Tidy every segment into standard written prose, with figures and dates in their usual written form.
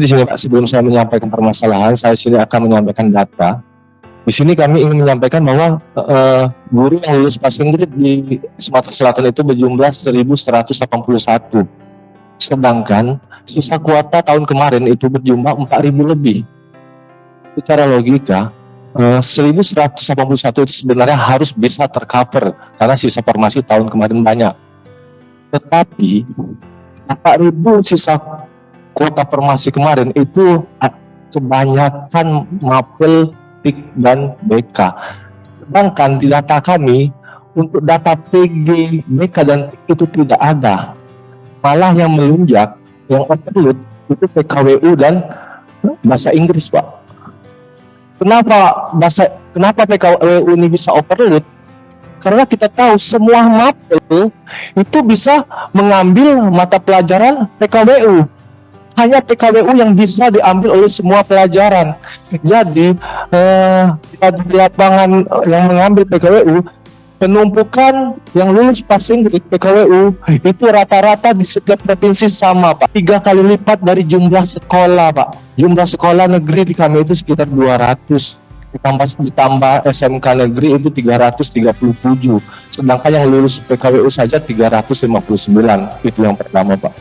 Di sini Pak, sebelum saya menyampaikan permasalahan, saya sini akan menyampaikan data. Di sini kami ingin menyampaikan bahwa guru yang lulus passing grade di Sumatera Selatan itu berjumlah 1.181. Sedangkan sisa kuota tahun kemarin itu berjumlah 4.000 lebih. Secara logika, 1.181 itu sebenarnya harus bisa tercover karena sisa formasi tahun kemarin banyak. Tetapi 4.000 sisa kuota formasi kemarin itu kebanyakan mapel, PIK, dan BK. Sedangkan di data kami, untuk data PG, BK, dan PIK itu tidak ada. Malah yang melunjak, yang overload, itu PKWU dan bahasa Inggris, Pak. Kenapa PKWU ini bisa overload? Karena kita tahu semua mapel itu bisa mengambil mata pelajaran PKWU. Hanya PKWU yang bisa diambil oleh semua pelajaran. Jadi di lapangan yang mengambil PKWU, penumpukan yang lulus passing grade PKWU itu rata-rata di setiap provinsi sama, Pak. 3 kali lipat dari jumlah sekolah, Pak. Jumlah sekolah negeri di kami itu sekitar 200. Ditambah SMK negeri itu 337. Sedangkan yang lulus PKWU saja 359. Itu yang pertama, Pak.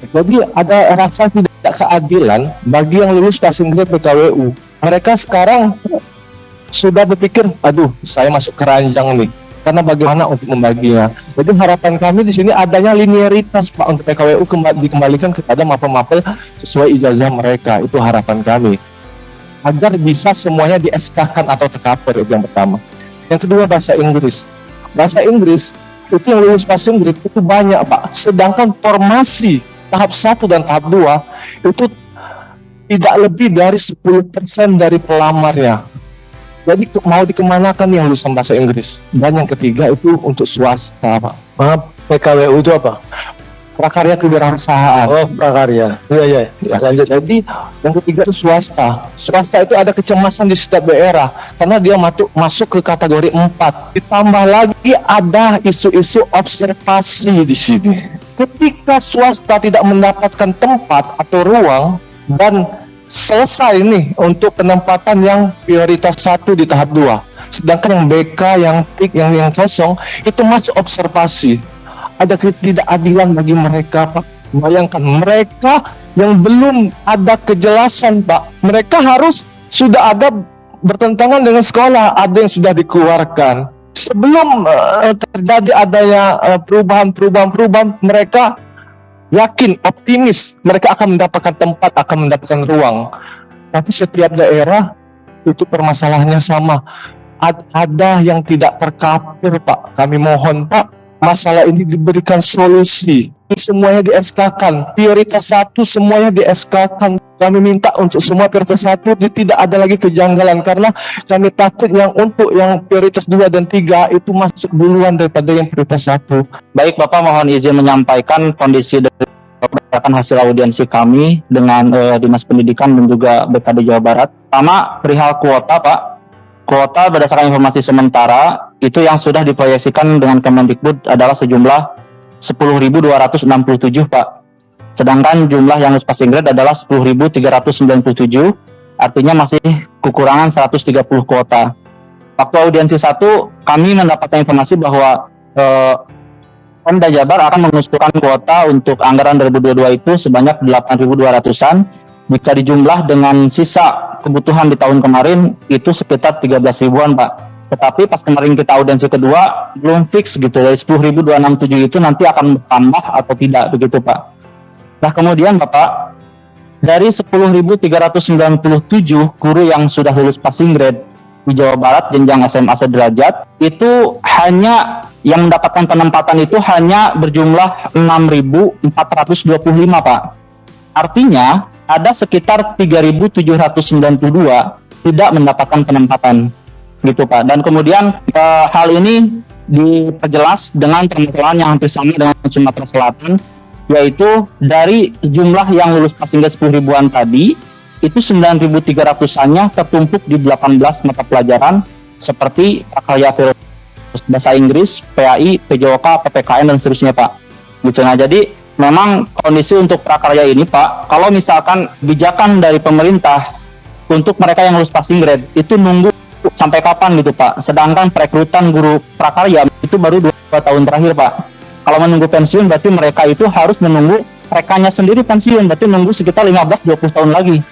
Jadi ada rasa tidak keadilan bagi yang lulus passing grade PKWU. Mereka sekarang sudah berpikir, aduh, saya masuk keranjang nih. Karena bagaimana untuk membaginya? Jadi harapan kami di sini adanya linearitas, Pak, untuk PKWU dikembalikan kepada mapel-mapel sesuai ijazah mereka. Itu harapan kami. Agar bisa semuanya di-SK-kan atau tercover, itu yang pertama. Yang kedua, bahasa Inggris. Bahasa Inggris itu yang lulus passing grade itu banyak, Pak. Sedangkan formasi tahap 1 dan tahap 2 itu tidak lebih dari 10% dari pelamarnya. Jadi mau dikemanakan yang lulusan bahasa Inggris? Dan yang ketiga itu untuk swasta, Pak. PKWU itu apa? Prakarya kewirausahaan. Oh, prakarya. Iya. Ya. Lanjut. Jadi yang ketiga itu swasta. Swasta itu ada kecemasan di setiap daerah karena dia masuk ke kategori 4. Ditambah lagi ada isu-isu observasi di sini. Ketika swasta tidak mendapatkan tempat atau ruang dan selesai nih untuk penempatan yang prioritas 1 di tahap 2. Sedangkan yang BK, yang PIK, yang kosong itu masih observasi. Ada ketidakadilan bagi mereka, Pak. Bayangkan mereka yang belum ada kejelasan, Pak. Mereka harus sudah ada bertentangan dengan sekolah, ada yang sudah dikeluarkan. Sebelum terjadi adanya perubahan, mereka yakin, optimis, mereka akan mendapatkan tempat, akan mendapatkan ruang. Tapi setiap daerah itu permasalahannya sama. Ada yang tidak tercover, Pak. Kami mohon, Pak, masalah ini diberikan solusi. Semuanya di-SK-kan. Prioritas 1 semuanya di-SK-kan. Kami minta untuk semua prioritas 1 tidak ada lagi kejanggalan karena kami takut yang untuk yang prioritas 2 dan 3 itu masuk duluan daripada yang prioritas 1. Baik, Bapak, mohon izin menyampaikan kondisi berdasarkan hasil audiensi kami dengan Dinas Pendidikan dan juga BKD Jawa Barat. Pertama, perihal kuota, Pak. Kuota berdasarkan informasi sementara itu yang sudah diproyeksikan dengan Kemendikbud adalah sejumlah 10.267, Pak. Sedangkan jumlah yang lulus passing grade adalah 10.397, artinya masih kekurangan 130 kuota. Waktu audiensi 1, kami mendapatkan informasi bahwa Pemda Jabar akan mengusulkan kuota untuk anggaran 2022 itu sebanyak 8.200-an. Jika dijumlah dengan sisa kebutuhan di tahun kemarin itu sekitar 13 ribuan, Pak. Tetapi pas kemarin kita audiensi kedua belum fix gitu, dari 10.267 itu nanti akan bertambah atau tidak begitu, Pak. Nah kemudian Bapak, dari 10.397 guru yang sudah lulus passing grade di Jawa Barat jenjang SMA sederajat itu hanya yang mendapatkan penempatan itu hanya berjumlah 6.425, Pak. Artinya ada sekitar 3.792 tidak mendapatkan penempatan gitu, Pak. Dan kemudian hal ini diperjelas dengan permasalahan yang hampir sama dengan Sumatera Selatan, yaitu dari jumlah yang lulus passing grade 10 ribuan tadi itu 9.300-annya tertumpuk di 18 mata pelajaran seperti prakarya bahasa Inggris, PAI, PJOK, PPKN dan seterusnya, Pak. Gitu. Nah, jadi memang kondisi untuk prakarya ini Pak, kalau misalkan kebijakan dari pemerintah untuk mereka yang lulus passing grade itu nunggu sampai kapan gitu Pak, sedangkan perekrutan guru prakarya itu baru 2 tahun terakhir Pak. Kalau menunggu pensiun berarti mereka itu harus menunggu rekannya sendiri pensiun, berarti nunggu sekitar 15-20 tahun lagi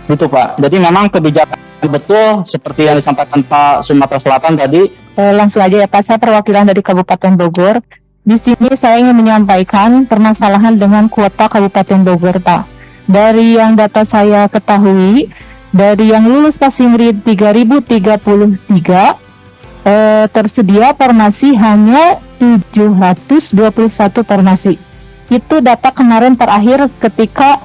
gitu Pak. Jadi memang kebijakan betul seperti yang disampaikan Pak Sumatera Selatan tadi. Langsung aja ya Pak, saya perwakilan dari Kabupaten Bogor. Di sini saya ingin menyampaikan permasalahan dengan kuota Kabupaten Bogor Pak. Dari yang data saya ketahui, dari yang lulus passing grade 3033, tersedia formasi hanya 721 formasi. Itu data kemarin terakhir ketika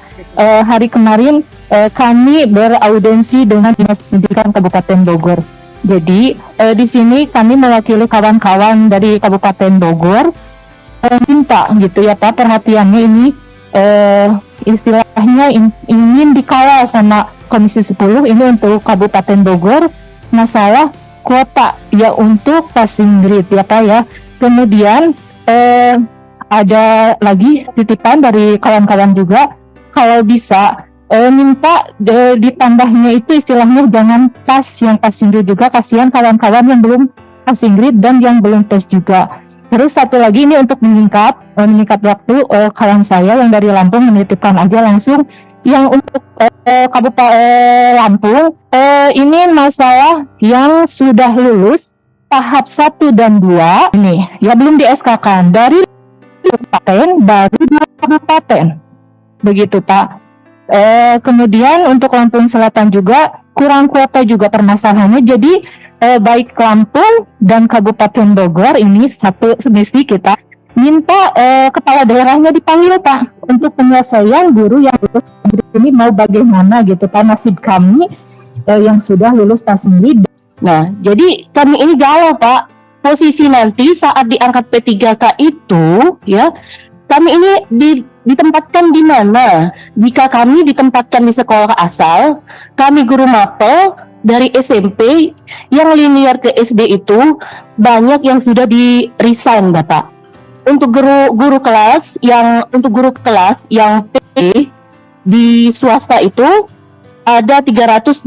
hari kemarin kami beraudensi dengan Dinas Pendidikan Kabupaten Bogor. Jadi di sini kami mewakili kawan-kawan dari Kabupaten Bogor minta gitu ya Pak, perhatiannya ini istilahnya ingin dikawal sama Komisi 10 ini untuk Kabupaten Bogor masalah kuota ya untuk passing grade ya Pak ya. Kemudian ada lagi titipan dari kawan-kawan juga, kalau bisa minta ditambahnya itu istilahnya jangan pas yang passing grade juga, kasihan kawan-kawan yang belum passing grade dan yang belum tes juga. Terus satu lagi ini untuk meningkat waktu, kawan saya yang dari Lampung menitipkan aja langsung yang untuk Kabupaten Lampung ini masalah yang sudah lulus tahap 1 dan 2 ini ya belum di SK-kan dari kabupaten baru 2 kabupaten begitu Pak. Kemudian untuk Lampung Selatan juga kurang kuota juga permasalahannya, jadi baik Lampung dan Kabupaten Bogor ini satu misi kita minta kepala daerahnya dipanggil Pak untuk penyelesaian guru yang lulus ini mau bagaimana gitu Pak, nasib kami yang sudah lulus passing grade. Nah jadi kami ini galau Pak, posisi nanti saat diangkat P3K itu ya kami ini ditempatkan di mana? Jika kami ditempatkan di sekolah asal, kami guru mapel dari SMP yang linear ke SD itu banyak yang sudah di resign Bapak. Untuk guru kelas yang P di swasta itu ada 383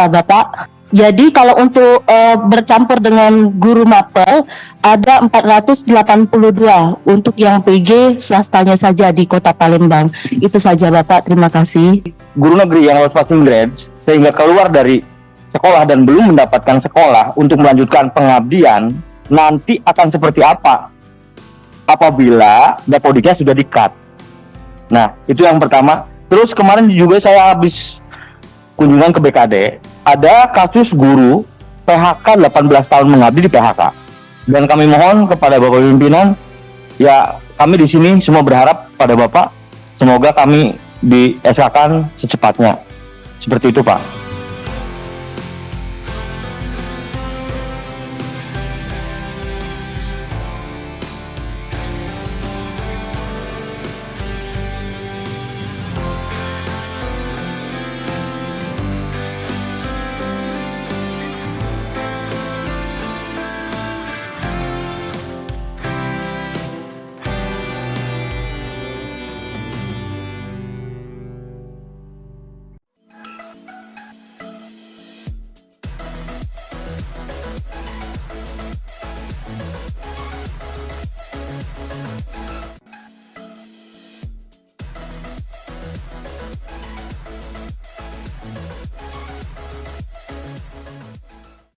Bapak. Jadi kalau untuk bercampur dengan guru mapel ada 482 untuk yang PG swastanya saja di Kota Palembang. Itu saja Bapak, terima kasih. Guru negeri yang lulus passing grade sehingga keluar dari sekolah dan belum mendapatkan sekolah untuk melanjutkan pengabdian nanti akan seperti apa apabila dapodiknya sudah di-cut. Nah, itu yang pertama. Terus kemarin juga saya habis kunjungan ke BKD, ada kasus guru PHK 18 tahun mengabdi di PHK. Dan kami mohon kepada Bapak pimpinan, ya kami di sini semua berharap pada Bapak, semoga kami di SK-kan secepatnya. Seperti itu Pak.